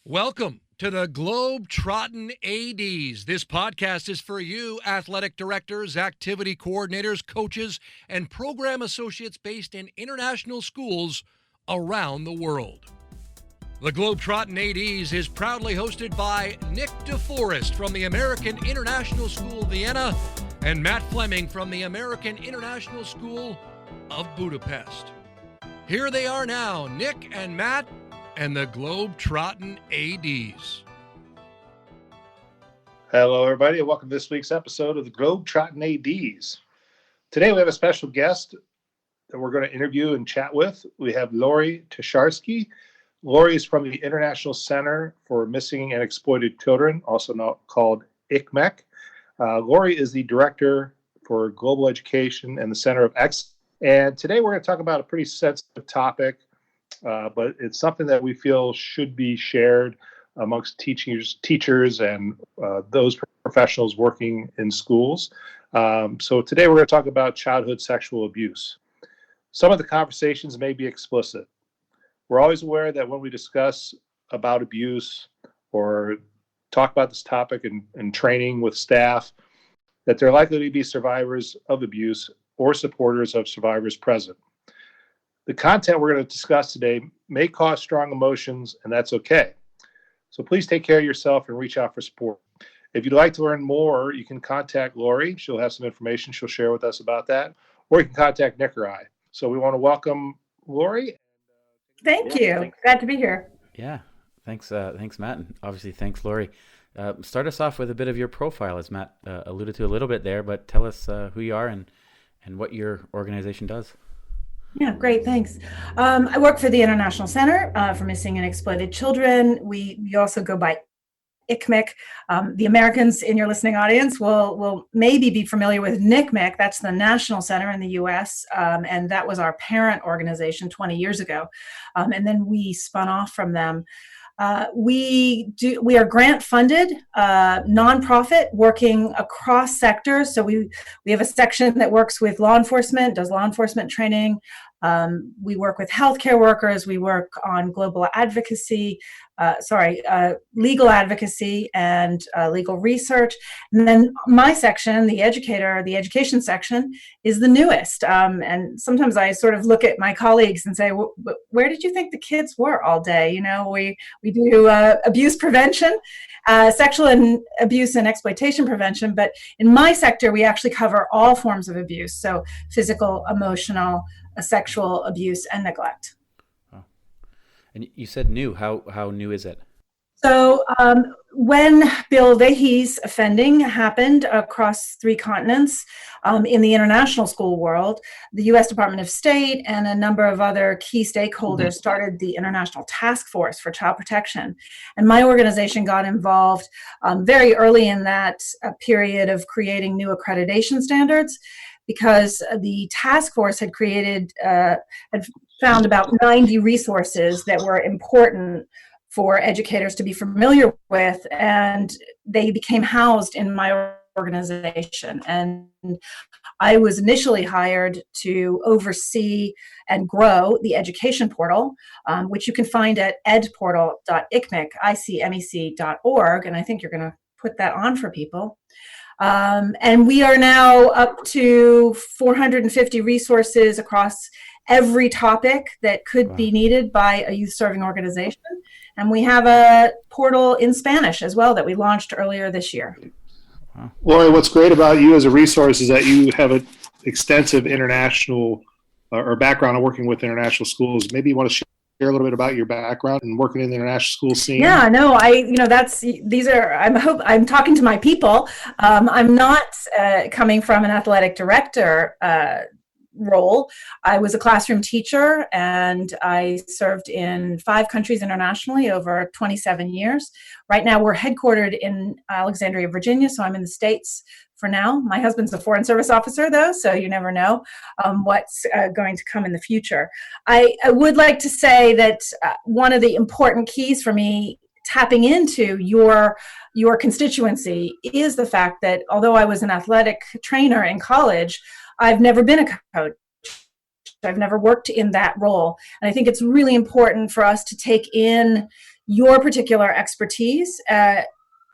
Welcome to the Globetrottin ADs. This podcast is for you, athletic directors, activity coordinators, coaches, and program associates based in international schools around the world. The Globetrottin ADs is proudly hosted by Nick DeForest from the American International School Vienna and Matt Fleming from the American International School of Budapest. Here they are now, Nick and Matt and the Globetrottin ADs. Hello, everybody, and welcome to this week's episode of the Globetrottin ADs. Today, we have a special guest that we're going to interview and chat with. We have Laurie Tasharski. Laurie is from the International Center for Missing and Exploited Children, also called ICMEC. Laurie is the Director for Global Education and the Center of Excellence. And today, we're going to talk about a pretty sensitive topic, but it's something that we feel should be shared amongst teachers and those professionals working in schools. So today we're going to talk about childhood sexual abuse. Some of the conversations may be explicit. We're always aware that when we discuss about abuse or talk about this topic in training with staff, that there are likely to be survivors of abuse or supporters of survivors present. The content we're going to discuss today may cause strong emotions, and that's okay. So please take care of yourself and reach out for support. If you'd like to learn more, you can contact Laurie. She'll have some information she'll share with us about that, or you can contact Nick or I. So we want to welcome Laurie. Thank you. Thanks. Glad to be here. Yeah, thanks, Matt, and obviously thanks, Laurie. Start us off with a bit of your profile, as Matt alluded to a little bit there, but tell us who you are and what your organization does. Yeah, great. Thanks. I work for the International Center for Missing and Exploited Children. We also go by ICMEC. The Americans in your listening audience will maybe be familiar with NCMEC. That's the National Center in the U.S., and that was our parent organization 20 years ago. And then we spun off from them. We are grant funded, nonprofit working across sectors. So we have a section that works with law enforcement, does law enforcement training. We work with healthcare workers. We work on global advocacy, legal advocacy and legal research. And then my section, the Educator, the education section, is the newest. And sometimes I sort of look at my colleagues and say, where did you think the kids were all day? You know, we do abuse prevention, sexual abuse and exploitation prevention. But in my sector, we actually cover all forms of abuse. So physical, emotional, sexual abuse and neglect. Oh. And you said new. How new is it? So when Bill Leahy's offending happened across 3 continents in the international school world, the U.S. Department of State and a number of other key stakeholders started the International Task Force for Child Protection. And my organization got involved very early in that period of creating new accreditation standards, because the task force had found about 90 resources that were important for educators to be familiar with, and they became housed in my organization. And I was initially hired to oversee and grow the education portal, which you can find at edportal.icmec.org, and I think you're going to put that on for people. And we are now up to 450 resources across every topic that could be needed by a youth serving organization. And we have a portal in Spanish as well that we launched earlier this year. Wow. Laurie, what's great about you as a resource is that you have an extensive international or background of working with international schools. Maybe you want to share a little bit about your background and working in the international school scene. Yeah, no, I'm talking to my people. I'm not coming from an athletic director role. I was a classroom teacher, and I served in 5 countries internationally over 27 years. Right now, we're headquartered in Alexandria, Virginia, so I'm in the States for now. My husband's a Foreign Service officer, though, so you never know what's going to come in the future. I would like to say that one of the important keys for me tapping into your constituency is the fact that although I was an athletic trainer in college, I've never been a coach. I've never worked in that role. And I think it's really important for us to take in your particular expertise.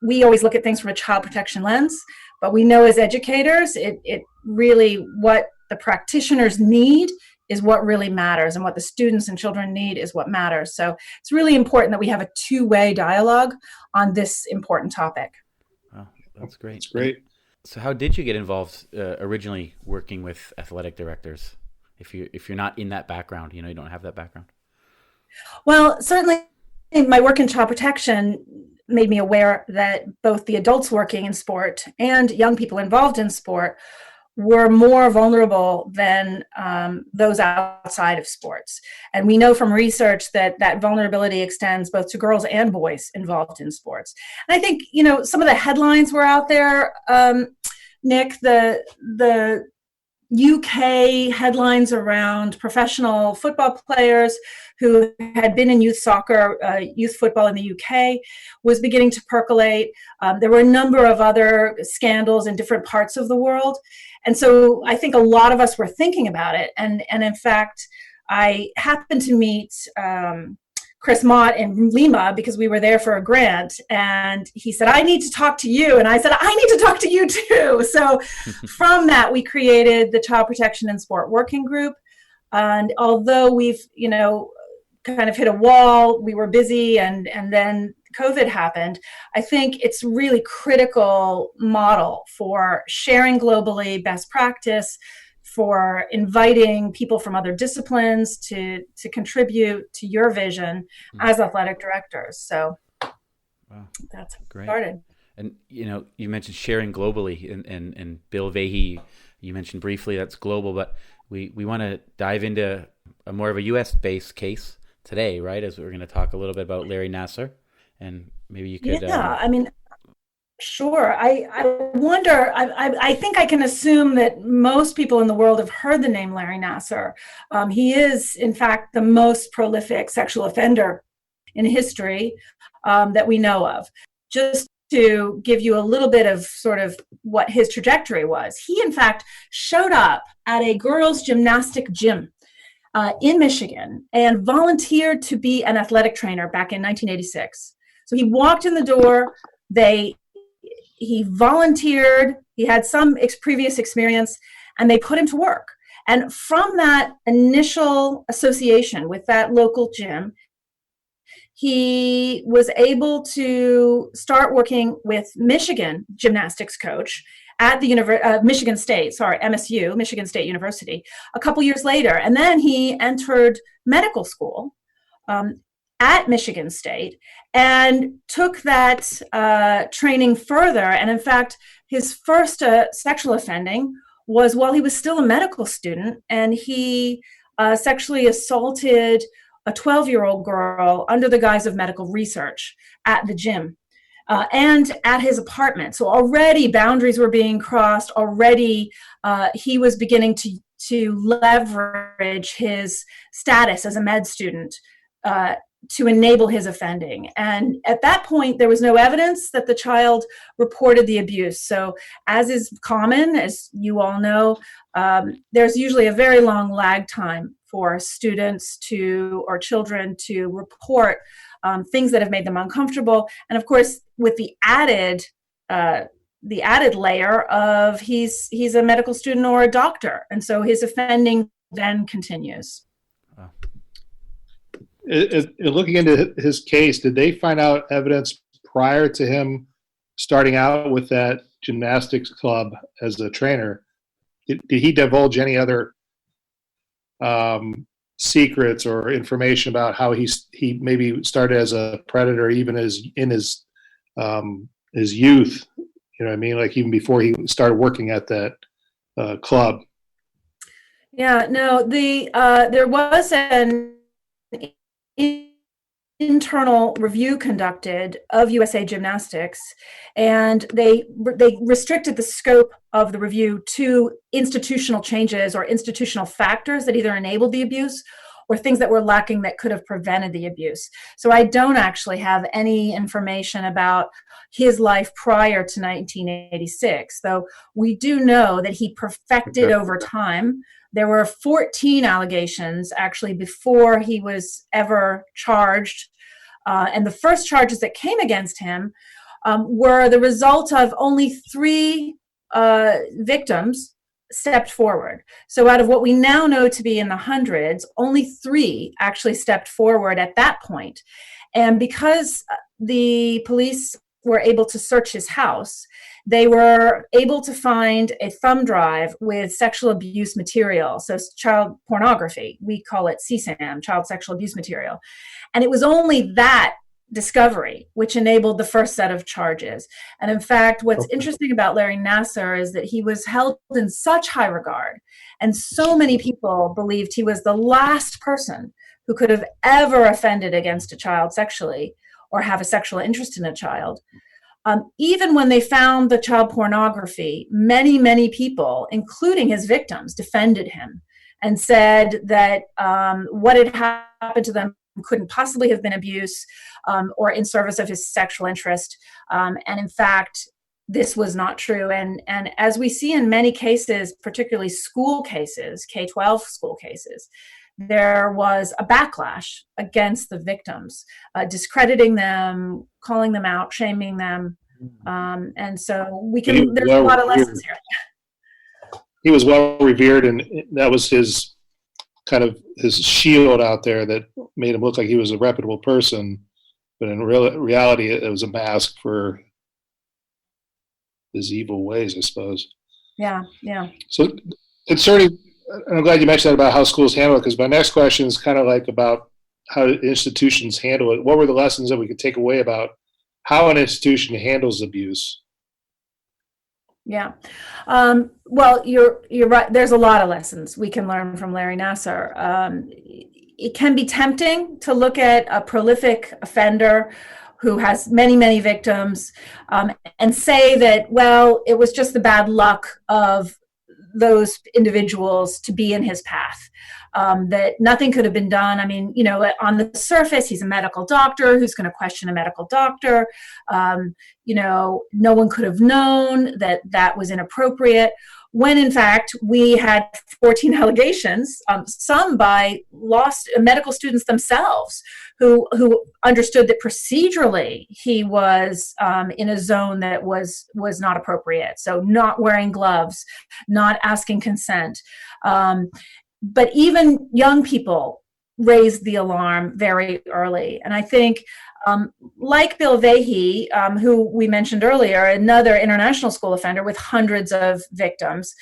We always look at things from a child protection lens, but we know as educators, it really, what the practitioners need is what really matters, and what the students and children need is what matters. So it's really important that we have a two-way dialogue on this important topic. Oh, that's great. That's great. So how did you get involved originally working with athletic directors? If you're not in that background, you don't have that background. Well, certainly my work in child protection made me aware that both the adults working in sport and young people involved in sport were more vulnerable than those outside of sports. And we know from research that that vulnerability extends both to girls and boys involved in sports. And I think, some of the headlines were out there, Nick, the UK headlines around professional football players who had been in youth soccer, youth football in the UK was beginning to percolate. There were a number of other scandals in different parts of the world. And so I think a lot of us were thinking about it. And in fact, I happened to meet Chris Mott in Lima because we were there for a grant. And he said, I need to talk to you. And I said, I need to talk to you too. So from that, we created the Child Protection in Sport Working Group. And although we've, kind of hit a wall, we were busy, and then COVID happened, I think it's really critical model for sharing globally best practice, for inviting people from other disciplines to contribute to your vision as athletic directors. So that's how it started. And, you mentioned sharing globally, and Bill Vahey, you mentioned briefly that's global, but we want to dive into a more of a U.S.-based case today, right? As we're going to talk a little bit about Laurie Tasharski, and maybe you could... Sure. I wonder, I think I can assume that most people in the world have heard the name Laurie Tasharski. He is, in fact, the most prolific sexual offender in history that we know of. Just to give you a little bit of sort of what his trajectory was, he, in fact, showed up at a girls' gymnastic gym in Michigan and volunteered to be an athletic trainer back in 1986. So he walked in the door, he volunteered, he had some previous experience, and they put him to work. And from that initial association with that local gym, he was able to start working with Michigan gymnastics coach at the Michigan State, MSU, Michigan State University, a couple years later. And then he entered medical school at Michigan State and took that training further. And in fact, his first sexual offending was while he was still a medical student, and he sexually assaulted a 12-year-old girl under the guise of medical research at the gym and at his apartment. So already boundaries were being crossed. Already he was beginning to leverage his status as a med student to enable his offending. And at that point, there was no evidence that the child reported the abuse. So as is common, as you all know, there's usually a very long lag time for students or children to report things that have made them uncomfortable. And of course, with the added layer of he's a medical student or a doctor. And so his offending then continues. Wow. Looking into his case, did they find out evidence prior to him starting out with that gymnastics club as a trainer? Did he divulge any other secrets or information about how he maybe started as a predator, even in his youth? You know what I mean? Like even before he started working at that club. Yeah, no, there was an internal review conducted of USA Gymnastics, and they restricted the scope of the review to institutional changes or institutional factors that either enabled the abuse or things that were lacking that could have prevented the abuse. So I don't actually have any information about his life prior to 1986, though we do know that he perfected over time. There were 14 allegations actually before he was ever charged And the first charges that came against him were the result of only 3 victims stepped forward. So out of what we now know to be in the hundreds, only 3 actually stepped forward at that point. And because the police were able to search his house, they were able to find a thumb drive with sexual abuse material, so child pornography. We call it CSAM, child sexual abuse material. And it was only that discovery which enabled the first set of charges. And in fact, what's interesting about Larry Nassar is that he was held in such high regard, and so many people believed he was the last person who could have ever offended against a child sexually or have a sexual interest in a child. Even when they found the child pornography, many, many people, including his victims, defended him and said that what had happened to them couldn't possibly have been abuse or in service of his sexual interest. And in fact, this was not true. And as we see in many cases, particularly school cases, K-12 school cases, there was a backlash against the victims, discrediting them, calling them out, shaming them. And so there's a lot of lessons here. He was well revered, and that was his kind of his shield out there that made him look like he was a reputable person. But in reality, it was a mask for his evil ways, I suppose. Yeah. So concerning, and I'm glad you mentioned that about how schools handle it, because my next question is kind of like about how institutions handle it. What were the lessons that we could take away about how an institution handles abuse? Yeah. Well, you're right. There's a lot of lessons we can learn from Larry Nassar. It can be tempting to look at a prolific offender who has many, many victims and say that, well, it was just the bad luck of those individuals to be in his path, that nothing could have been done. I mean, on the surface, he's a medical doctor who's going to question a medical doctor. No one could have known that that was inappropriate, when in fact we had 14 allegations, some by medical students themselves who understood that procedurally he was in a zone that was not appropriate. So not wearing gloves, not asking consent. But even young people raised the alarm very early. And I think like Bill Vahey, who we mentioned earlier, another international school offender with hundreds of victims,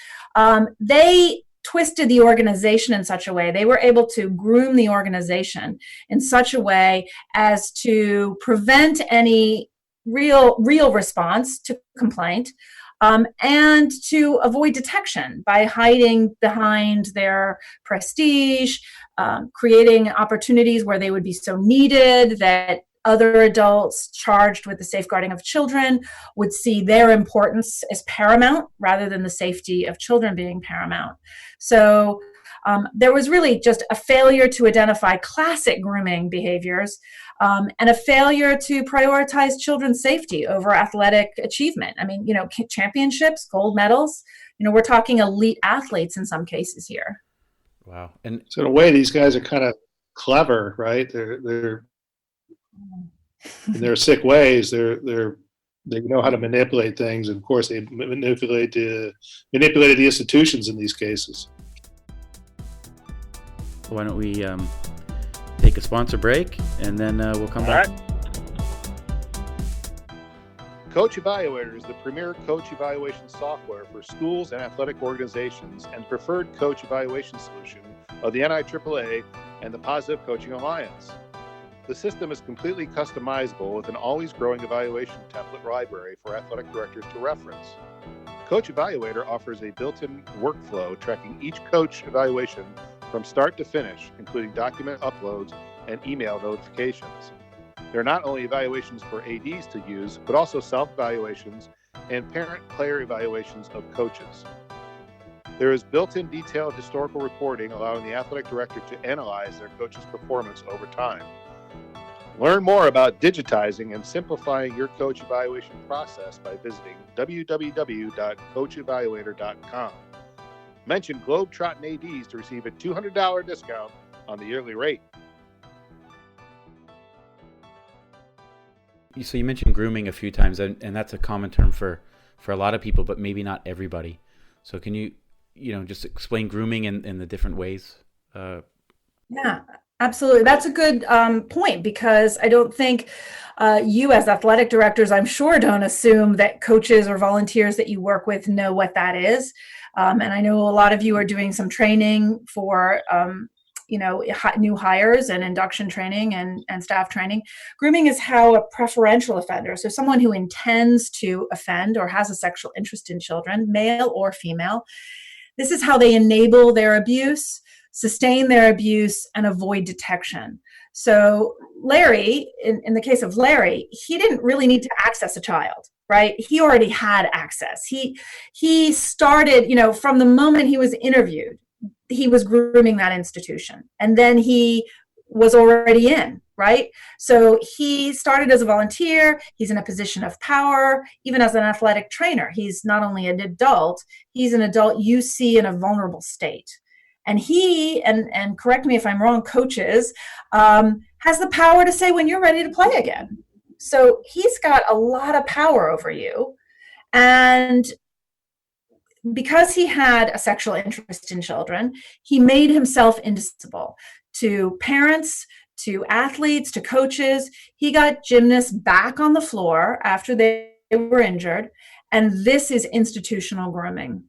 they twisted the organization in such a way, they were able to groom the organization in such a way as to prevent any real response to complaint, and to avoid detection by hiding behind their prestige, creating opportunities where they would be so needed that other adults charged with the safeguarding of children would see their importance as paramount rather than the safety of children being paramount. So there was really just a failure to identify classic grooming behaviors, and a failure to prioritize children's safety over athletic achievement. I mean, championships, gold medals, we're talking elite athletes in some cases here. Wow. And so in a way, these guys are kind of clever, right? They're in their sick ways. They know how to manipulate things, and of course, they manipulated the institutions in these cases. Why don't we take a sponsor break, and then we'll come back. All right. Coach Evaluator is the premier coach evaluation software for schools and athletic organizations, and preferred coach evaluation solution of the NIAAA and the Positive Coaching Alliance. The system is completely customizable with an always growing evaluation template library for athletic directors to reference. Coach Evaluator offers a built-in workflow tracking each coach evaluation from start to finish, including document uploads and email notifications. There are not only evaluations for ADs to use, but also self-evaluations and parent-player evaluations of coaches. There is built-in detailed historical reporting allowing the athletic director to analyze their coach's performance over time. Learn more about digitizing and simplifying your coach evaluation process by visiting www.coachevaluator.com. Mention Globetrottin ADs to receive a $200 discount on the yearly rate. So you mentioned grooming a few times, and that's a common term for a lot of people, but maybe not everybody. So can you just explain grooming in the different ways? Yeah, absolutely. That's a good point, because I don't think you as athletic directors, I'm sure, don't assume that coaches or volunteers that you work with know what that is. And I know a lot of you are doing some training for new hires and induction training and staff training. Grooming is how a preferential offender, so someone who intends to offend or has a sexual interest in children, male or female, this is how they enable their abuse, sustain their abuse, and avoid detection. So Larry, in the case of Larry, he didn't really need to access a child, right? He already had access. He started, from the moment he was interviewed, he was grooming that institution. And then he was already in, right? So he started as a volunteer. He's in a position of power, even as an athletic trainer. He's not only an adult, he's an adult you see in a vulnerable state. And he, and correct me if I'm wrong, coaches, has the power to say when you're ready to play again. So he's got a lot of power over you. And because he had a sexual interest in children, he made himself indiscernible to parents, to athletes, to coaches. He got gymnasts back on the floor after they were injured. And this is institutional grooming.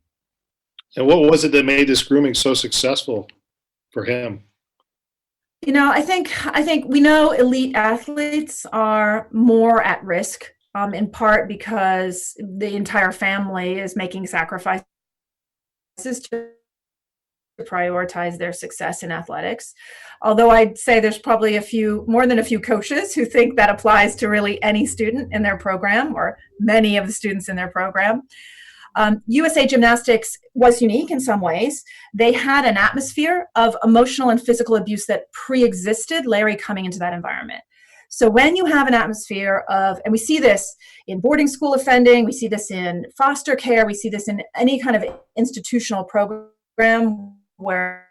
And what was it that made this grooming so successful for him? I think we know elite athletes are more at risk, in part because the entire family is making sacrifices to prioritize their success in athletics. Although I'd say there's probably more than a few coaches who think that applies to really any student in their program, or many of the students in their program. USA Gymnastics was unique in some ways. They had an atmosphere of emotional and physical abuse that pre-existed Larry coming into that environment. So when you have an atmosphere of, and we see this in boarding school offending, we see this in foster care, we see this in any kind of institutional program where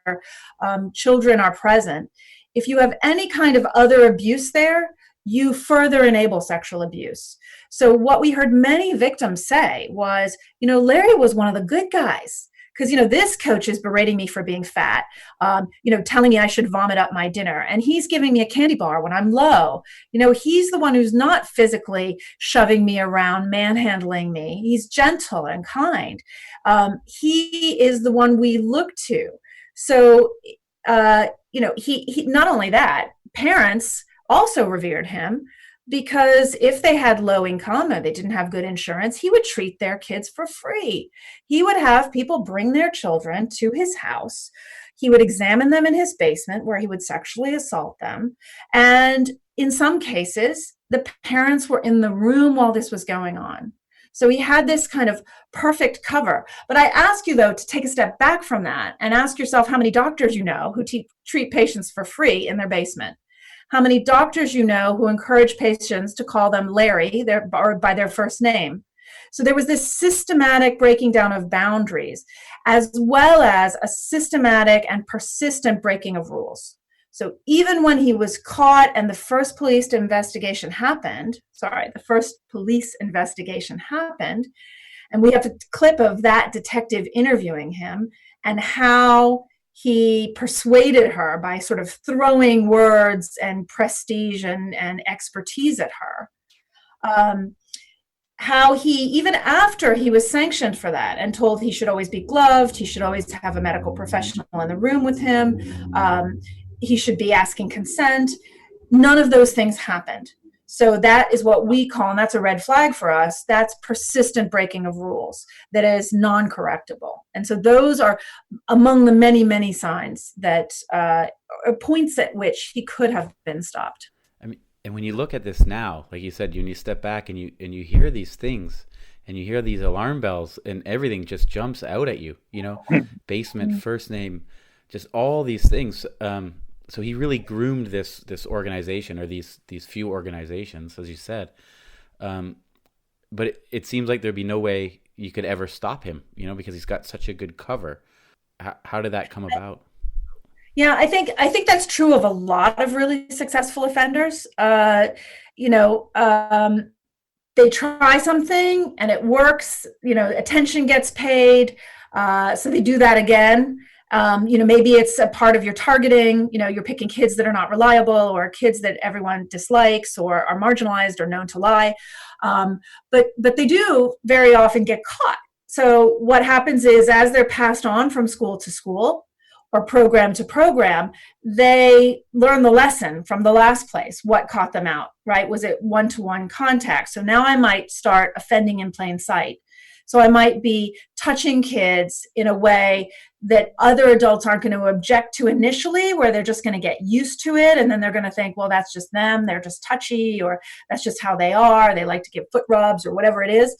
children are present. If you have any kind of other abuse there, you further enable sexual abuse. So what we heard many victims say was, Larry was one of the good guys, because, this coach is berating me for being fat, telling me I should vomit up my dinner. And he's giving me a candy bar when I'm low. He's the one who's not physically shoving me around, manhandling me. He's gentle and kind. He is the one we look to. So, he not only that, parents also revered him, because if they had low income or they didn't have good insurance, he would treat their kids for free. He would have people bring their children to his house. He would examine them in his basement, where he would sexually assault them. And in some cases, the parents were in the room while this was going on. So he had this kind of perfect cover. But I ask you, though, to take a step back from that and ask yourself how many doctors you know who treat patients for free in their basement. How many doctors you know who encourage patients to call them Larry or by their first name. So there was this systematic breaking down of boundaries, as well as a systematic and persistent breaking of rules. So even when he was caught and the first police investigation happened, and we have a clip of that detective interviewing him and how he persuaded her by sort of throwing words and prestige and expertise at her. How he, even after he was sanctioned for that and told he should always be gloved, he should always have a medical professional in the room with him, he should be asking consent, none of those things happened. So that is what we call, and that's a red flag for us, that's persistent breaking of rules that is non-correctable. And so those are among the many, many signs that points at which he could have been stopped. I mean, and when you look at this now, like you said, when you step back and you hear these things and you hear these alarm bells and everything just jumps out at you, basement, first name, just all these things. So he really groomed this organization, or these few organizations, as you said. But it seems like there'd be no way you could ever stop him, because he's got such a good cover. How did that come about? Yeah, I think that's true of a lot of really successful offenders. they try something and it works, attention gets paid. So they do that again. Maybe it's a part of your targeting, you're picking kids that are not reliable or kids that everyone dislikes or are marginalized or known to lie. But they do very often get caught. So what happens is, as they're passed on from school to school or program to program, they learn the lesson from the last place. What caught them out, right? Was it one-to-one contact? So now I might start offending in plain sight. So I might be touching kids in a way that other adults aren't going to object to initially, where they're just going to get used to it. And then they're going to think, well, that's just them. They're just touchy, or that's just how they are. They like to give foot rubs or whatever it is.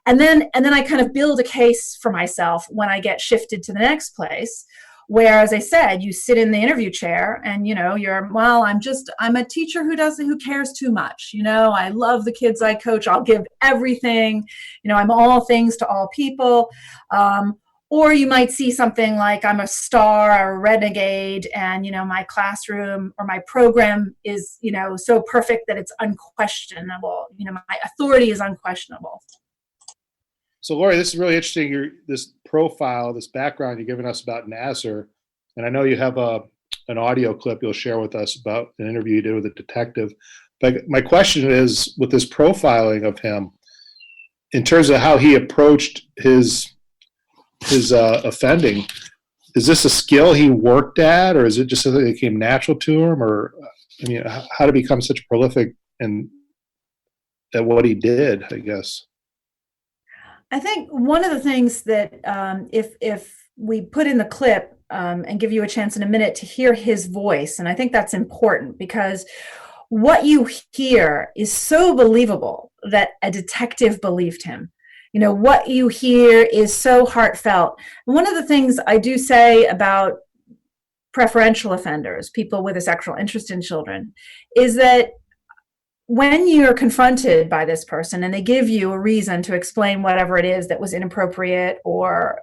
And then I kind of build a case for myself when I get shifted to the next place, where, as I said, you sit in the interview chair and, I'm a teacher who cares too much. I love the kids I coach. I'll give everything. I'm all things to all people. Or you might see something like, I'm a star or a renegade, and, my classroom or my program is, so perfect that it's unquestionable. My authority is unquestionable. So, Laurie, this is really interesting. This profile, this background you're giving us about Nasser, and I know you have an audio clip you'll share with us about an interview you did with a detective. But my question is, with this profiling of him, in terms of how he approached his offending, is this a skill he worked at, or is it just something that came natural to him, or how to become such prolific and at what he did, I guess? I think one of the things that if we put in the clip and give you a chance in a minute to hear his voice, and I think that's important, because what you hear is so believable that a detective believed him. What you hear is so heartfelt. And one of the things I do say about preferential offenders, people with a sexual interest in children, is that when you're confronted by this person and they give you a reason to explain whatever it is that was inappropriate or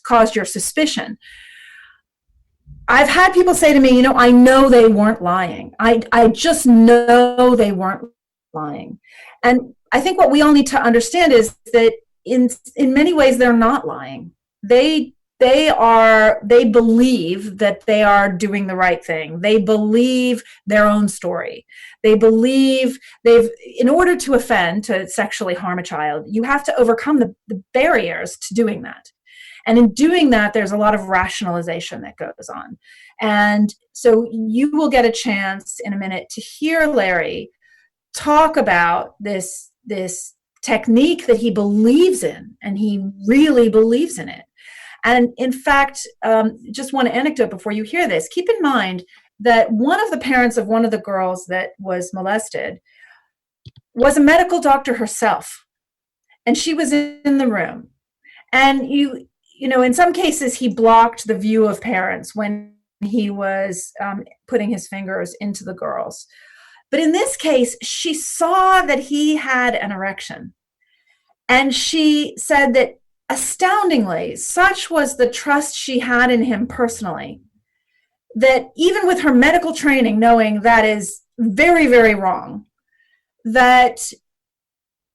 caused your suspicion, I've had people say to me, I know they weren't lying. I just know they weren't lying. And I think what we all need to understand is that in many ways they're not lying. They believe that they are doing the right thing. They believe their own story. They believe in order to offend, to sexually harm a child, you have to overcome the barriers to doing that. And in doing that, there's a lot of rationalization that goes on. And so you will get a chance in a minute to hear Larry talk about this technique that he believes in, and he really believes in it. And in fact, just one anecdote before you hear this, keep in mind that one of the parents of one of the girls that was molested was a medical doctor herself. And she was in the room. And in some cases, he blocked the view of parents when he was putting his fingers into the girls. But in this case, she saw that he had an erection. And she said that, astoundingly, such was the trust she had in him personally, that even with her medical training, knowing that is very, very wrong, that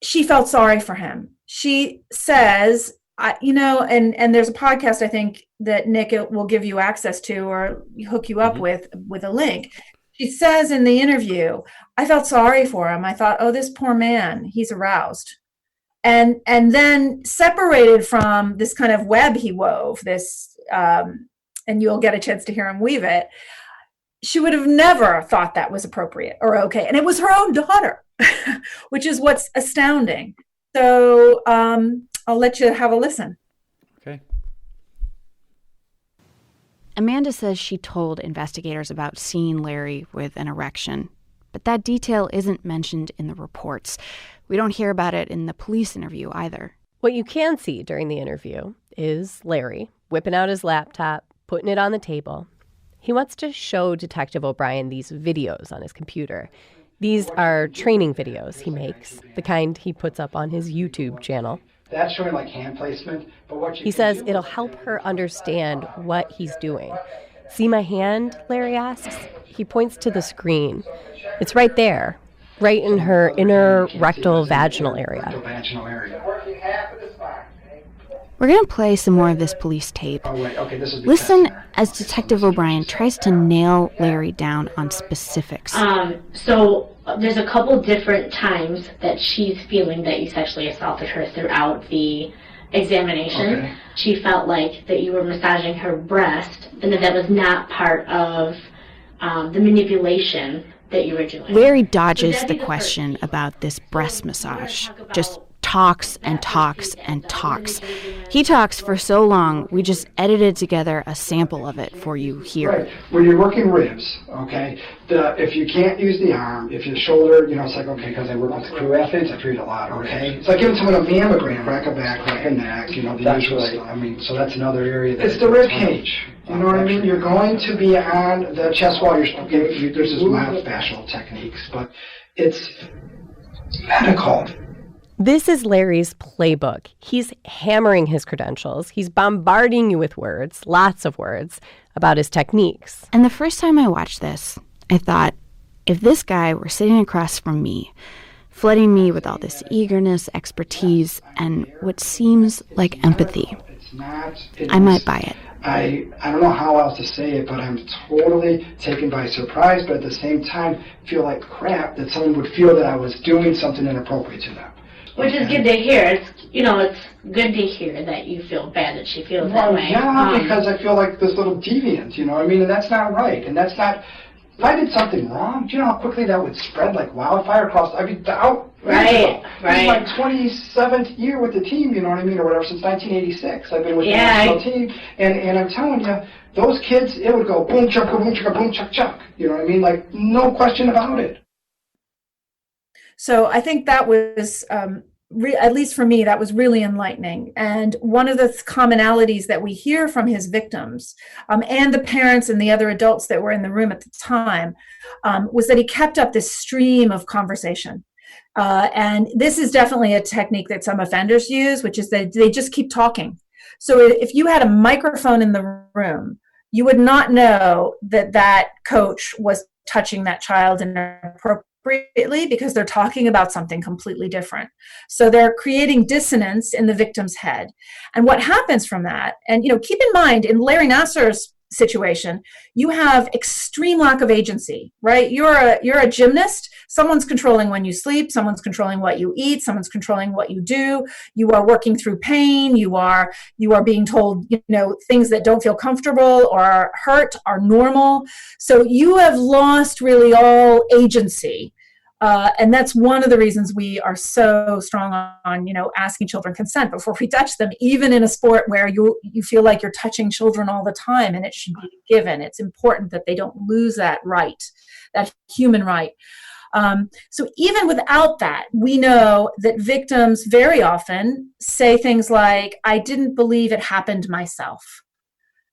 she felt sorry for him. She says, and there's a podcast, I think, that Nick will give you access to or hook you up with a link. She says in the interview, I felt sorry for him. I thought, oh, this poor man, he's aroused. And then separated from this kind of web he wove, and you'll get a chance to hear him weave it, she would have never thought that was appropriate or okay. And it was her own daughter, which is what's astounding. So I'll let you have a listen. Okay. Amanda says she told investigators about seeing Larry with an erection, but that detail isn't mentioned in the reports. We don't hear about it in the police interview either. What you can see during the interview is Larry whipping out his laptop, putting it on the table. He wants to show Detective O'Brien these videos on his computer. These are training videos he makes, the kind he puts up on his YouTube channel. That's showing like hand placement, but what he says it'll help her understand what he's doing. See my hand, Larry asks. He points to the screen. It's right there. right in her inner rectal vaginal area. We're going to play some more of this police tape. Oh, wait, okay, this is Listen as Detective O'Brien tries to nail Larry down on specifics. So there's a couple different times that she's feeling that you sexually assaulted her throughout the examination. Okay. She felt like that you were massaging her breast and that was not part of the manipulation that you were doing. Larry dodges the question about this breast massage, just talks and talks and talks. He talks for so long, we just edited together a sample of it for you here. Right. When you're working ribs, okay, if you can't use the arm, if your shoulder, it's like, okay, because I work with crew athletes, I treat a lot, okay? It's like giving someone a mammogram, crack a back, crack a neck, the usual stuff. I mean, so that's another area. It's the rib cage. You know what I mean? You're going to be on the chest wall. There's this myofascial techniques, but it's medical. This is Larry's playbook. He's hammering his credentials. He's bombarding you with words, lots of words, about his techniques. And the first time I watched this, I thought, if this guy were sitting across from me, flooding me with all this eagerness, expertise, and what seems like empathy, I might buy it. I don't know how else to say it, but I'm totally taken by surprise, but at the same time feel like crap that someone would feel that I was doing something inappropriate to them. Which is good to hear. It's good to hear that you feel bad that she feels that way. Yeah, because I feel like this little deviant, and that's not right. And that's not, if I did something wrong, do you know how quickly that would spread like wildfire across, Right. This is my 27th year with the team, or whatever, since 1986. I've been with the national team, and I'm telling you, those kids, it would go boom, chuck, boom, chuck, boom, chuck, chuck. Like, no question about it. So I think that was, at least for me, that was really enlightening. And one of the commonalities that we hear from his victims and the parents and the other adults that were in the room at the time was that he kept up this stream of conversation. And this is definitely a technique that some offenders use, which is that they just keep talking. So if you had a microphone in the room, you would not know that coach was touching that child inappropriately, because they're talking about something completely different. So they're creating dissonance in the victim's head. And what happens from that, and keep in mind, in Larry Nassar's situation, you have extreme lack of agency, right? You're a gymnast. Someone's controlling when you sleep. Someone's controlling what you eat. Someone's controlling what you do. You are working through pain. You are being told, things that don't feel comfortable or hurt are normal. So you have lost really all agency. And that's one of the reasons we are so strong on, asking children consent before we touch them, even in a sport where you feel like you're touching children all the time, and it should be given. It's important that they don't lose that right, that human right. So even without that, we know that victims very often say things like, I didn't believe it happened myself.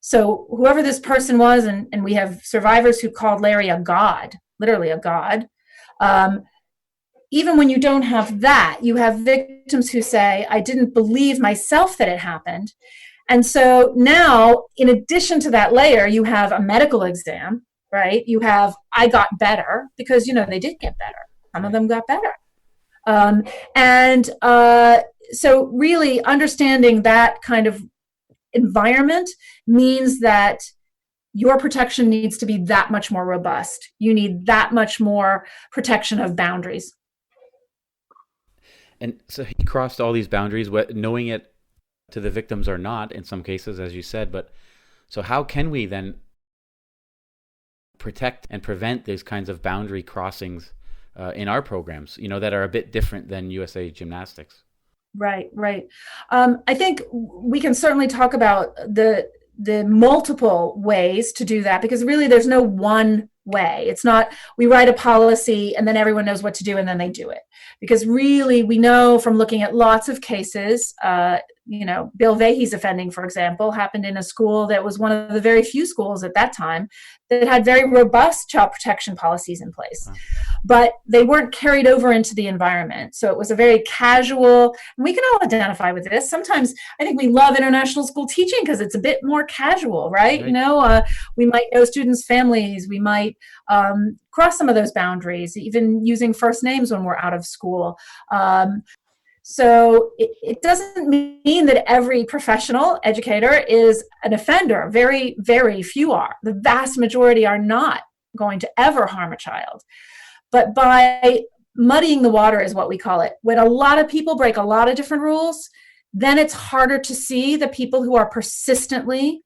So whoever this person was, and we have survivors who called Larry a god, literally a god. Even when you don't have that, you have victims who say, I didn't believe myself that it happened. And so now, in addition to that layer, you have a medical exam, right? You have, I got better, because, they did get better. Some of them got better. So really understanding that kind of environment means that your protection needs to be that much more robust. You need that much more protection of boundaries. And so he crossed all these boundaries, knowing it to the victims or not, in some cases, as you said. But so how can we then protect and prevent these kinds of boundary crossings in our programs, that are a bit different than USA Gymnastics? Right. I think we can certainly talk about the multiple ways to do that, because really there's no one way. It's not, we write a policy and then everyone knows what to do and then they do it. Because really we know from looking at lots of cases Bill Vahey's offending, for example, happened in a school that was one of the very few schools at that time that had very robust child protection policies in place. Wow. But they weren't carried over into the environment. So it was a very casual, and we can all identify with this. Sometimes I think we love international school teaching because it's a bit more casual, right? We might know students' families. We might cross some of those boundaries, even using first names when we're out of school. So it doesn't mean that every professional educator is an offender. Very, very few are. The vast majority are not going to ever harm a child. But by muddying the water is what we call it. When a lot of people break a lot of different rules, then it's harder to see the people who are persistently,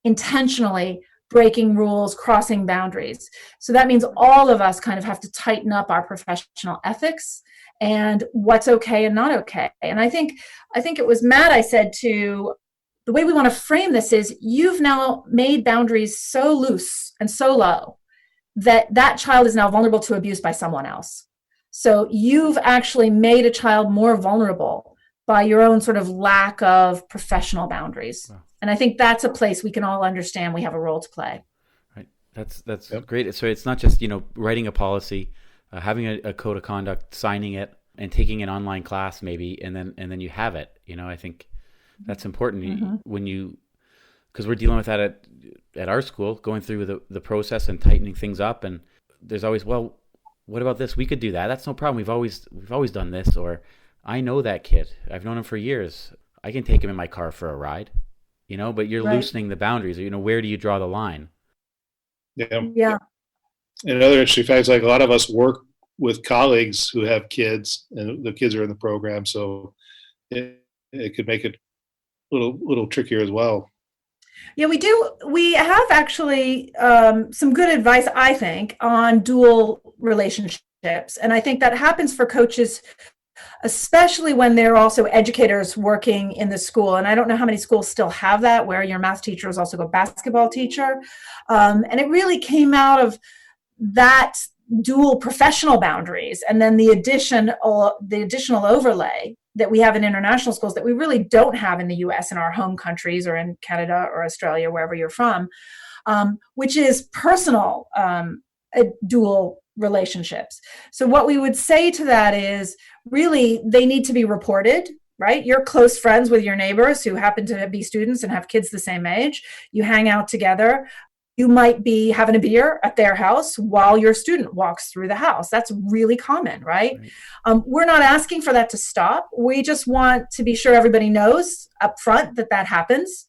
intentionally breaking rules, crossing boundaries. So that means all of us kind of have to tighten up our professional ethics and what's okay and not okay. And I think it was Matt I said to, the way we want to frame this is, you've now made boundaries so loose and so low that child is now vulnerable to abuse by someone else. So you've actually made a child more vulnerable by your own sort of lack of professional boundaries. Wow. And I think that's a place we can all understand we have a role to play. Right. That's great. So it's not just, writing a policy, having a code of conduct, signing it, and taking an online class maybe, and then you have it. I think that's important. Mm-hmm. Because we're dealing with that at our school, going through the process and tightening things up, and there's always, well, what about this? We could do that. That's no problem. We've always done this. Or I know that kid. I've known him for years. I can take him in my car for a ride. But you're loosening the boundaries. Where do you draw the line? Yeah. And another interesting fact is, like, a lot of us work with colleagues who have kids, and the kids are in the program, so it could make it a little trickier as well. Yeah, we do. We have actually some good advice, I think, on dual relationships. And I think that happens for coaches, especially when they're also educators working in the school. And I don't know how many schools still have that, where your math teacher is also a basketball teacher. And it really came out of that dual professional boundaries, and then the additional overlay that we have in international schools that we really don't have in the US, in our home countries, or in Canada or Australia, wherever you're from, which is personal dual relationships. So what we would say to that is, really, they need to be reported, right? You're close friends with your neighbors who happen to be students and have kids the same age. You hang out together. You might be having a beer at their house while your student walks through the house. That's really common, right? We're not asking for that to stop. We just want to be sure everybody knows up front that happens.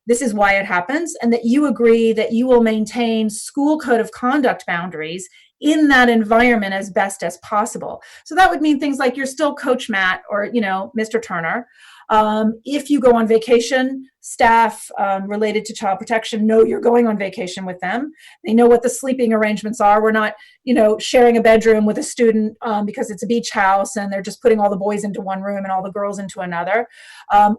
This is why it happens, and that you agree that you will maintain school code of conduct boundaries in that environment as best as possible. So that would mean things like, you're still Coach Matt or, Mr. Turner. If you go on vacation, staff related to child protection know you're going on vacation with them. They know what the sleeping arrangements are. We're not, sharing a bedroom with a student because it's a beach house and they're just putting all the boys into one room and all the girls into another.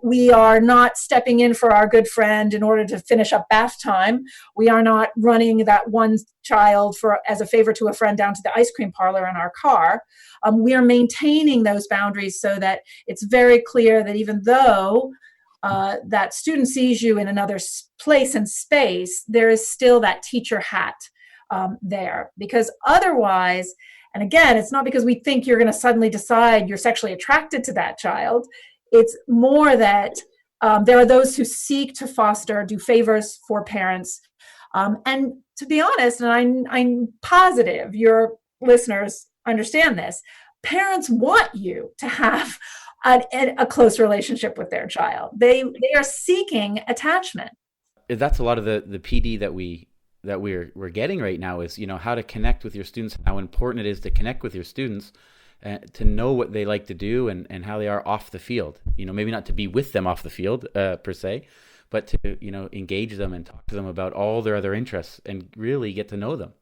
We are not stepping in for our good friend in order to finish up bath time. We are not running that one child as a favor to a friend down to the ice cream parlor in our car. We are maintaining those boundaries so that it's very clear that even though that student sees you in another place and space, there is still that teacher hat there. Because otherwise, and again, it's not because we think you're going to suddenly decide you're sexually attracted to that child. It's more that there are those who seek to do favors for parents. And to be honest, and I'm positive your listeners understand this, parents want you to have a close relationship with their child. They are seeking attachment. That's a lot of the PD that we're getting right now is, how to connect with your students, how important it is to connect with your students, to know what they like to do and how they are off the field. Maybe not to be with them off the field per se, but to, engage them and talk to them about all their other interests and really get to know them.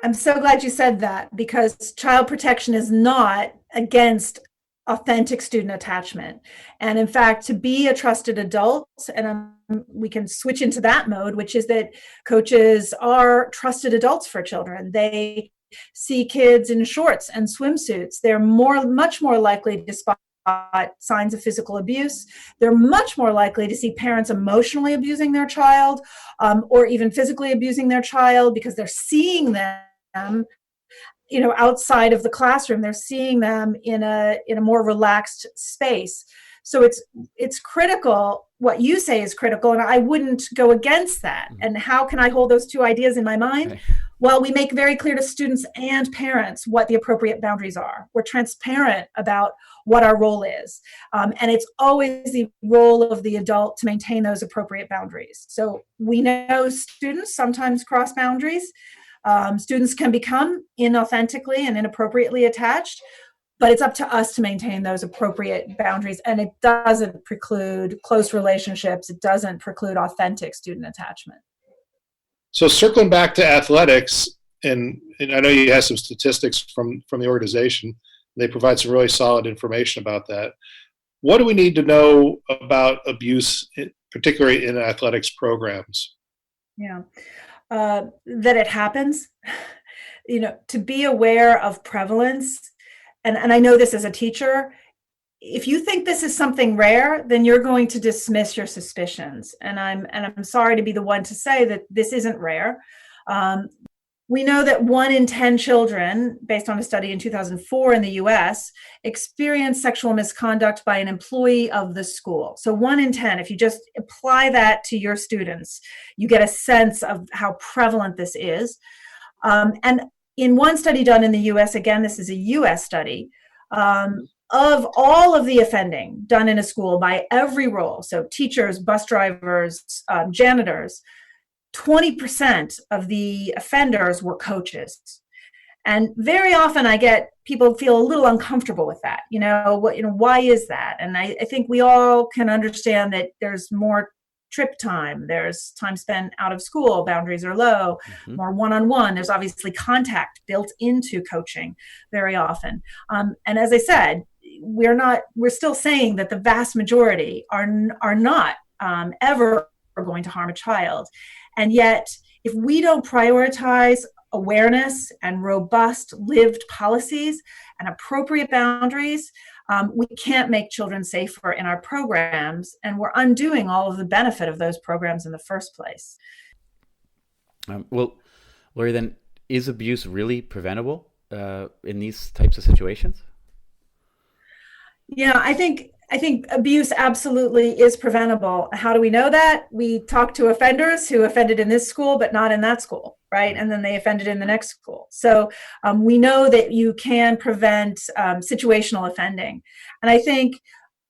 I'm so glad you said that, because child protection is not against authentic student attachment. And in fact, to be a trusted adult, and we can switch into that mode, which is that coaches are trusted adults for children. They see kids in shorts and swimsuits. They're much more likely to spot signs of physical abuse. They're much more likely to see parents emotionally abusing their child, or even physically abusing their child, because they're seeing them, outside of the classroom. They're seeing them in a more relaxed space. So it's critical. What you say is critical, and I wouldn't go against that. And how can I hold those two ideas in my mind? Okay. Well, we make very clear to students and parents what the appropriate boundaries are. We're transparent about what our role is. And it's always the role of the adult to maintain those appropriate boundaries. So we know students sometimes cross boundaries. Students can become inauthentically and inappropriately attached, but it's up to us to maintain those appropriate boundaries. And it doesn't preclude close relationships. It doesn't preclude authentic student attachment. So circling back to athletics, and I know you have some statistics from the organization. They provide some really solid information about that. What do we need to know about abuse, particularly in athletics programs? Yeah, that it happens, to be aware of prevalence. And I know this as a teacher. If you think this is something rare, then you're going to dismiss your suspicions. And I'm sorry to be the one to say that this isn't rare. We know that 1 in 10 children, based on a study in 2004 in the US, experienced sexual misconduct by an employee of the school. So 1 in 10, if you just apply that to your students, you get a sense of how prevalent this is. And in one study done in the US, again, this is a US study, of all of the offending done in a school by every role, so teachers, bus drivers, janitors, 20% of the offenders were coaches. And very often I get people feel a little uncomfortable with that. Why is that? And I think we all can understand that there's more trip time, there's time spent out of school, boundaries are low, more one-on-one, there's obviously contact built into coaching very often. And as I said, we're still saying that the vast majority are not ever going to harm a child. And yet, if we don't prioritize awareness and robust lived policies and appropriate boundaries, we can't make children safer in our programs, and we're undoing all of the benefit of those programs in the first place. Well, Laurie, then, is abuse really preventable in these types of situations? Yeah, I think abuse absolutely is preventable. How do we know that? We talk to offenders who offended in this school, but not in that school, right? And then they offended in the next school. So we know that you can prevent situational offending. And I think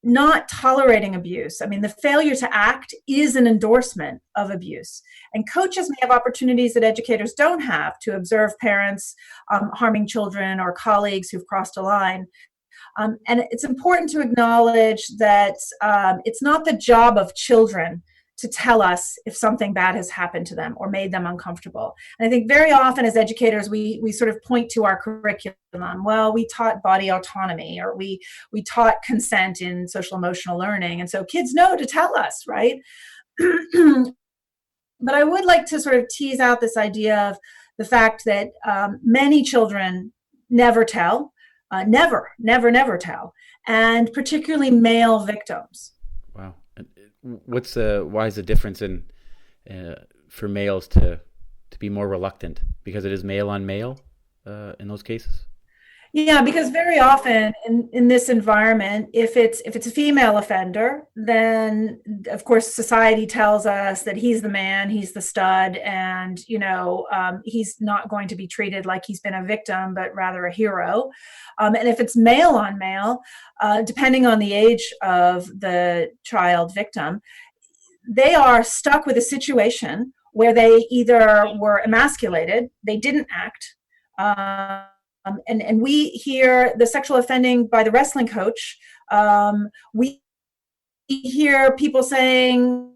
not tolerating abuse, the failure to act is an endorsement of abuse. And coaches may have opportunities that educators don't have to observe parents harming children or colleagues who've crossed a line. And it's important to acknowledge that it's not the job of children to tell us if something bad has happened to them or made them uncomfortable. And I think very often as educators, we sort of point to our curriculum. Well, we taught body autonomy, or we taught consent in social emotional learning. And so kids know to tell us, right? But I would like to sort of tease out this idea of the fact that many children never tell. Never tell, and particularly male victims. Wow. Why is the difference in for males to be more reluctant? Because it is male on male in those cases? Yeah, because very often in this environment, if it's a female offender, then of course society tells us that he's the man, he's the stud, and he's not going to be treated like he's been a victim, but rather a hero. And if it's male on male, depending on the age of the child victim, they are stuck with a situation where they either were emasculated, they didn't act. And we hear the sexual offending by the wrestling coach. We hear people saying,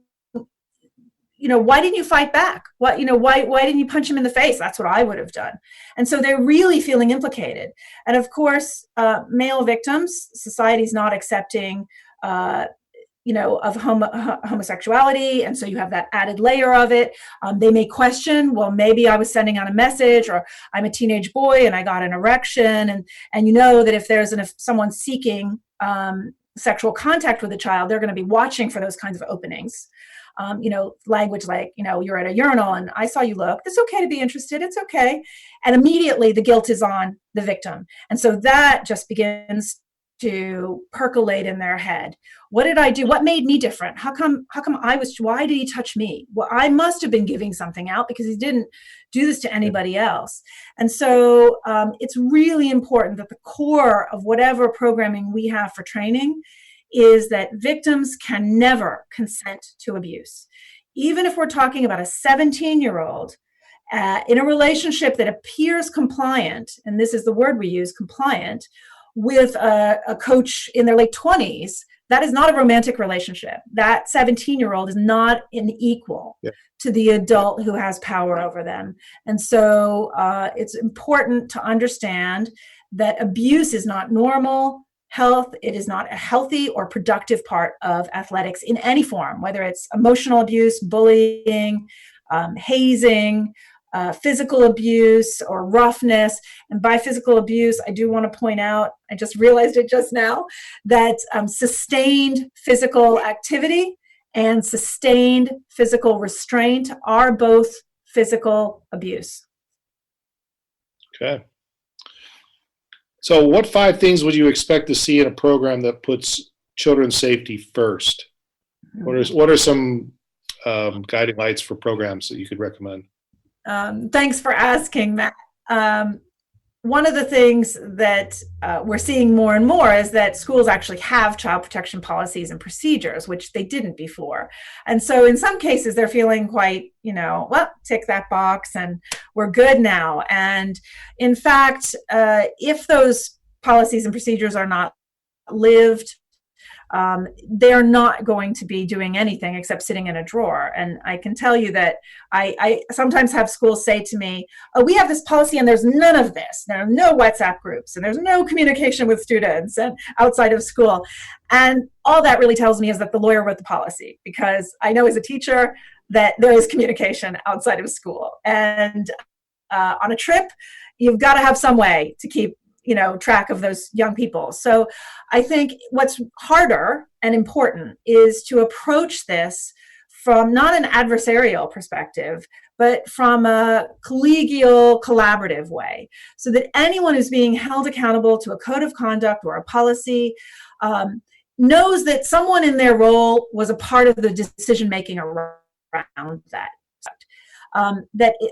why didn't you fight back? Why didn't you punch him in the face? That's what I would have done. And so they're really feeling implicated. And of course, male victims, society's not accepting, of homosexuality. And so you have that added layer of it. They may question, well, maybe I was sending out a message, or I'm a teenage boy and I got an erection. And that if there's someone seeking sexual contact with a child, they're going to be watching for those kinds of openings. Language like, you're at a urinal and I saw you look. It's okay to be interested. It's okay. And immediately the guilt is on the victim. And so that just begins to percolate in their head. What did I do? What made me different? Why did he touch me? Well, I must have been giving something out because he didn't do this to anybody else. And so it's really important that the core of whatever programming we have for training is that victims can never consent to abuse. Even if we're talking about a 17-year-old in a relationship that appears compliant, and this is the word we use, compliant, with a coach in their late 20s, that is not a romantic relationship. That 17-year-old is not an equal to the adult who has power over them. And so it's important to understand that abuse is not normal. It is not a healthy or productive part of athletics in any form, whether it's emotional abuse, bullying, hazing, physical abuse, or roughness. And by physical abuse, I do want to point out, I just realized it just now, that sustained physical activity and sustained physical restraint are both physical abuse. Okay. So what 5 things would you expect to see in a program that puts children's safety first? What are some guiding lights for programs that you could recommend? Thanks for asking, Matt. One of the things that we're seeing more and more is that schools actually have child protection policies and procedures, which they didn't before. And so in some cases, they're feeling quite, tick that box and we're good now. And in fact, if those policies and procedures are not lived, they're not going to be doing anything except sitting in a drawer. And I can tell you that I sometimes have schools say to me, oh, we have this policy and there's none of this. There are no WhatsApp groups and there's no communication with students and outside of school. And all that really tells me is that the lawyer wrote the policy, because I know as a teacher that there is communication outside of school. And on a trip, you've got to have some way to keep track of those young people. So I think what's harder and important is to approach this from not an adversarial perspective, but from a collegial, collaborative way, so that anyone who's being held accountable to a code of conduct or a policy knows that someone in their role was a part of the decision-making around that.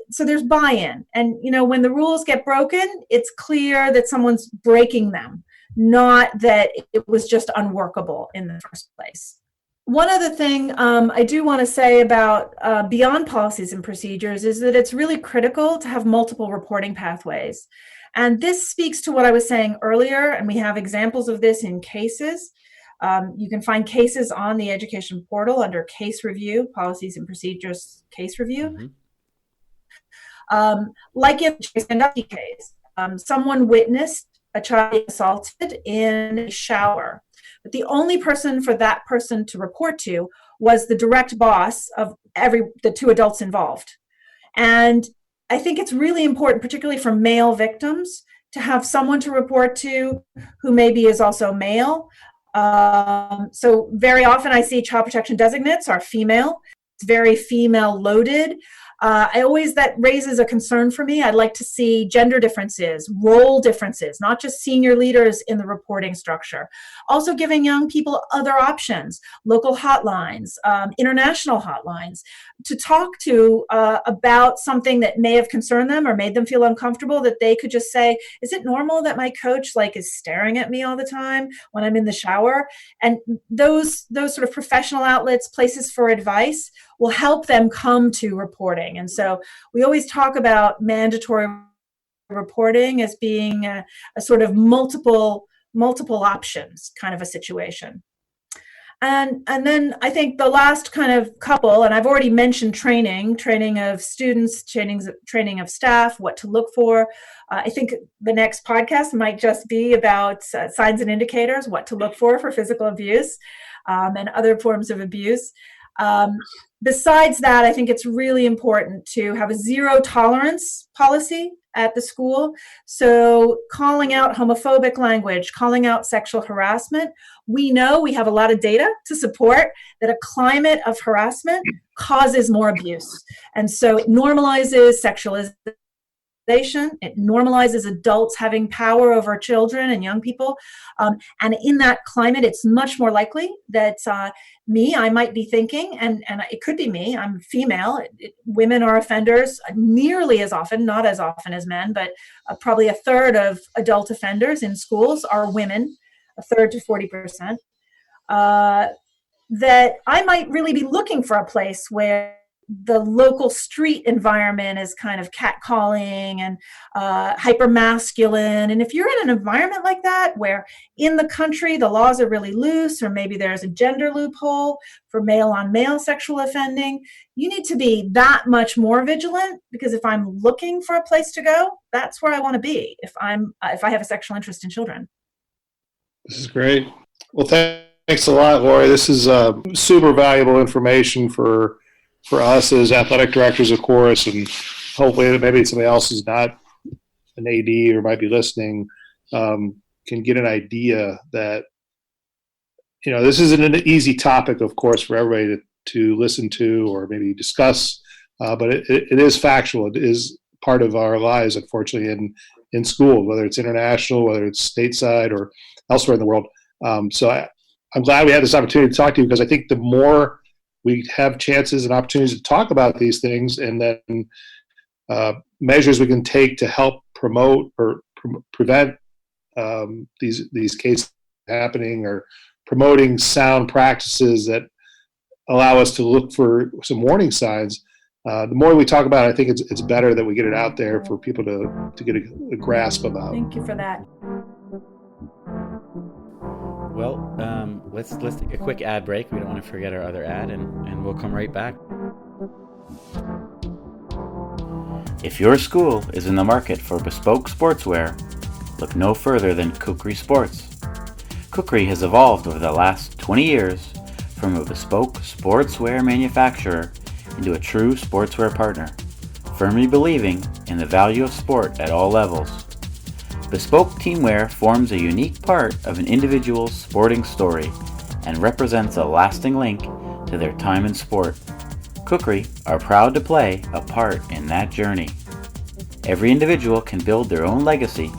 So there's buy-in, and when the rules get broken, it's clear that someone's breaking them, not that it was just unworkable in the first place. One other thing I do want to say about beyond policies and procedures is that it's really critical to have multiple reporting pathways. And this speaks to what I was saying earlier, and we have examples of this in cases. You can find cases on the education portal under case review, policies and procedures case review. Mm-hmm. Like in the Sandusky case, someone witnessed a child assaulted in a shower, but the only person for that person to report to was the direct boss of the 2 adults involved. And I think it's really important, particularly for male victims, to have someone to report to who maybe is also male. So very often I see child protection designates are female. It's very female loaded. That raises a concern for me. I'd like to see gender differences, role differences, not just senior leaders in the reporting structure. Also giving young people other options, local hotlines, international hotlines, to talk to about something that may have concerned them or made them feel uncomfortable, that they could just say, is it normal that my coach is staring at me all the time when I'm in the shower? And those sort of professional outlets, places for advice, will help them come to reporting. And so we always talk about mandatory reporting as being a sort of multiple options kind of a situation. And then I think the last kind of couple, and I've already mentioned training of students, training of staff, what to look for. I think the next podcast might just be about signs and indicators, what to look for physical abuse and other forms of abuse. Besides that, I think it's really important to have a zero tolerance policy at the school. So calling out homophobic language, calling out sexual harassment. We know, we have a lot of data to support that a climate of harassment causes more abuse. And so it normalizes sexualization. It normalizes adults having power over children and young people. And in that climate, it's much more likely that I might be thinking, and it could be me, I'm female, women are offenders nearly as often, not as often as men, but probably a third of adult offenders in schools are women, a third to 40%, that I might really be looking for a place where the local street environment is kind of catcalling and hyper-masculine. And if you're in an environment like that, where in the country the laws are really loose, or maybe there's a gender loophole for male-on-male sexual offending, you need to be that much more vigilant, because if I'm looking for a place to go, that's where I want to be if I have a sexual interest in children. This is great. Well, thanks a lot, Laurie. This is super valuable information for us as athletic directors, of course, and hopefully maybe somebody else who's not an AD or might be listening can get an idea that, this isn't an easy topic, of course, for everybody to listen to or maybe discuss, but it is factual. It is part of our lives, unfortunately, in school, whether it's international, whether it's stateside or elsewhere in the world. So I'm glad we had this opportunity to talk to you, because I think the more we have chances and opportunities to talk about these things, and then measures we can take to help promote or prevent these cases happening, or promoting sound practices that allow us to look for some warning signs. The more we talk about it, I think it's better that we get it out there for people to get a grasp about. Thank you for that. Well, let's take a quick ad break. We don't want to forget our other ad, and we'll come right back. If your school is in the market for bespoke sportswear, look no further than Kukri Sports. Kukri has evolved over the last 20 years from a bespoke sportswear manufacturer into a true sportswear partner, firmly believing in the value of sport at all levels. Bespoke teamwear forms a unique part of an individual's sporting story and represents a lasting link to their time in sport. Kukri are proud to play a part in that journey. Every individual can build their own legacy.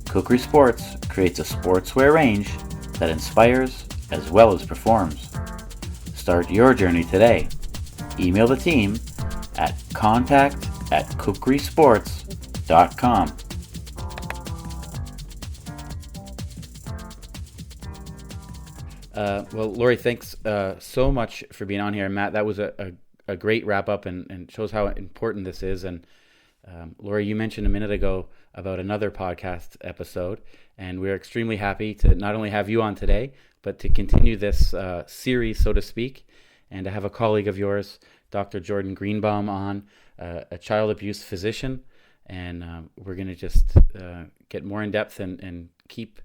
Kukri Sports creates a sportswear range that inspires as well as performs. Start your journey today. Email the team at contact@kukrisports.com. Well, Laurie, thanks so much for being on here. Matt, that was a great wrap up and shows how important this is. And Laurie, you mentioned a minute ago about another podcast episode, and we're extremely happy to not only have you on today, but to continue this series, so to speak, and to have a colleague of yours, Dr. Jordan Greenbaum, on, a child abuse physician. And we're going to just get more in depth and keep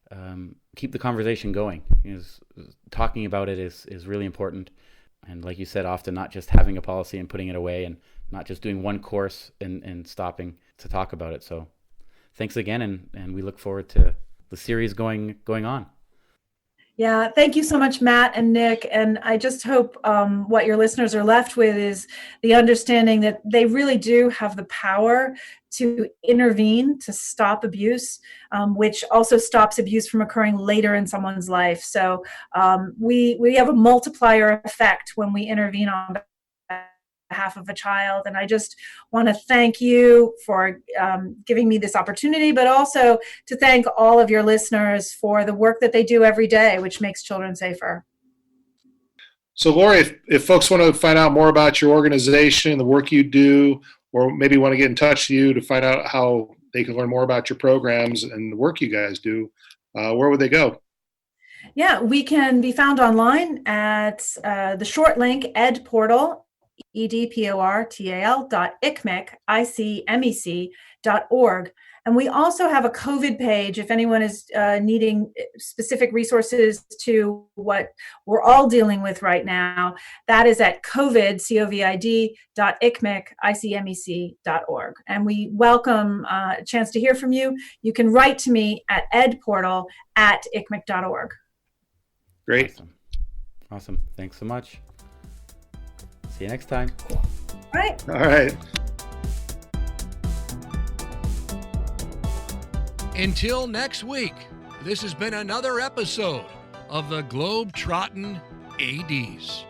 the conversation going. Talking about it is really important. And like you said, often not just having a policy and putting it away, and not just doing one course and stopping to talk about it. So thanks again, and we look forward to the series going on. Yeah, thank you so much, Matt and Nick. And I just hope what your listeners are left with is the understanding that they really do have the power to intervene, to stop abuse, which also stops abuse from occurring later in someone's life. So we have a multiplier effect when we intervene on behalf of a child. And I just want to thank you for giving me this opportunity, but also to thank all of your listeners for the work that they do every day, which makes children safer. So Laurie, if folks want to find out more about your organization, the work you do, or maybe want to get in touch with you to find out how they can learn more about your programs and the work you guys do, where would they go? Yeah, we can be found online at the short link EdPortal, EdPortal.ICMEC.org. And we also have a COVID page if anyone is needing specific resources to what we're all dealing with right now. That is at covid.icmec.org. And we welcome a chance to hear from you. You can write to me at edportal@icmec.org. Great. Awesome. Thanks so much. See you next time. All right. All right. Until next week, this has been another episode of the Globetrottin ADs.